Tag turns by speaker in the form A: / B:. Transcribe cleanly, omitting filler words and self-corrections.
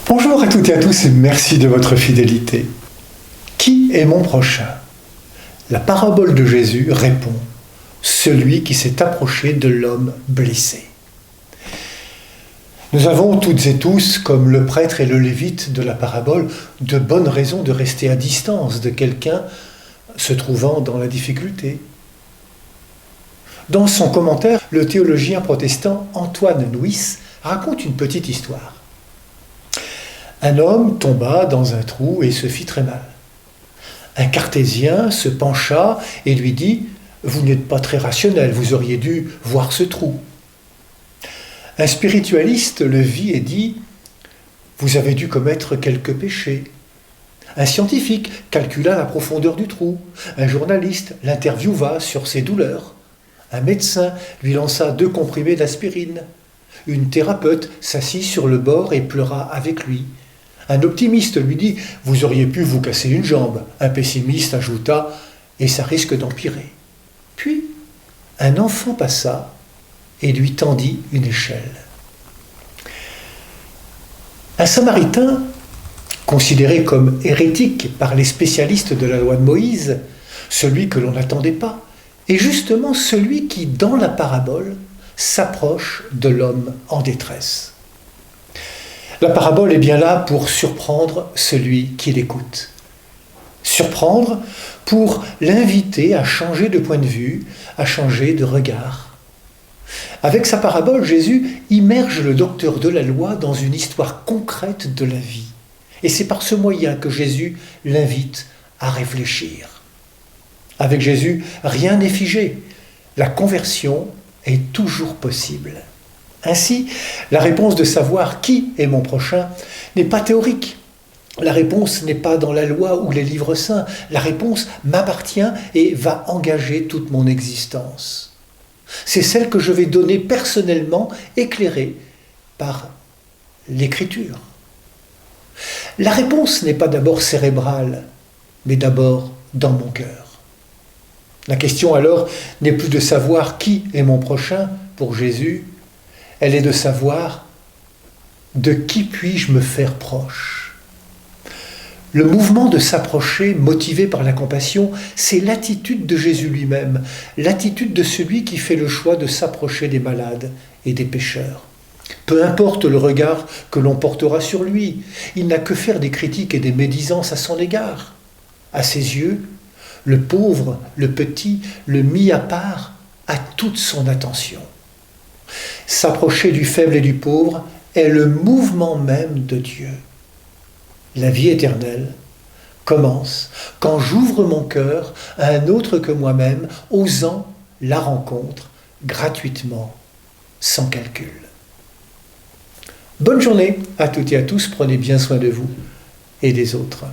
A: Bonjour à toutes et à tous et merci de votre fidélité. Qui est mon prochain? La parabole de Jésus répond: celui qui s'est approché de l'homme blessé. Nous avons toutes et tous, comme le prêtre et le lévite de la parabole, de bonnes raisons de rester à distance de quelqu'un se trouvant dans la difficulté. Dans son commentaire, le théologien protestant Antoine Nuis raconte une petite histoire. Un homme tomba dans un trou et se fit très mal. Un cartésien se pencha et lui dit « Vous n'êtes pas très rationnel, vous auriez dû voir ce trou. » Un spiritualiste le vit et dit « Vous avez dû commettre quelques péchés. » Un scientifique calcula la profondeur du trou. Un journaliste l'interviewa sur ses douleurs. Un médecin lui lança 2 comprimés d'aspirine. Une thérapeute s'assit sur le bord et pleura avec lui. Un optimiste lui dit « Vous auriez pu vous casser une jambe ». Un pessimiste ajouta « Et ça risque d'empirer ». Puis, un enfant passa et lui tendit une échelle. Un Samaritain, considéré comme hérétique par les spécialistes de la loi de Moïse, celui que l'on n'attendait pas, est justement celui qui, dans la parabole, s'approche de l'homme en détresse. La parabole est bien là pour surprendre celui qui l'écoute. Surprendre pour l'inviter à changer de point de vue, à changer de regard. Avec sa parabole, Jésus immerge le docteur de la loi dans une histoire concrète de la vie. Et c'est par ce moyen que Jésus l'invite à réfléchir. Avec Jésus, rien n'est figé. La conversion est toujours possible. Ainsi, la réponse de savoir qui est mon prochain n'est pas théorique. La réponse n'est pas dans la loi ou les livres saints. La réponse m'appartient et va engager toute mon existence. C'est celle que je vais donner personnellement, éclairée par l'Écriture. La réponse n'est pas d'abord cérébrale, mais d'abord dans mon cœur. La question alors n'est plus de savoir qui est mon prochain pour Jésus, elle est de savoir de qui puis-je me faire proche. Le mouvement de s'approcher, motivé par la compassion, c'est l'attitude de Jésus lui-même, l'attitude de celui qui fait le choix de s'approcher des malades et des pécheurs. Peu importe le regard que l'on portera sur lui, il n'a que faire des critiques et des médisances à son égard. À ses yeux, le pauvre, le petit, le mis à part a toute son attention. S'approcher du faible et du pauvre est le mouvement même de Dieu. La vie éternelle commence quand j'ouvre mon cœur à un autre que moi-même, osant la rencontre gratuitement, sans calcul. Bonne journée à toutes et à tous, prenez bien soin de vous et des autres.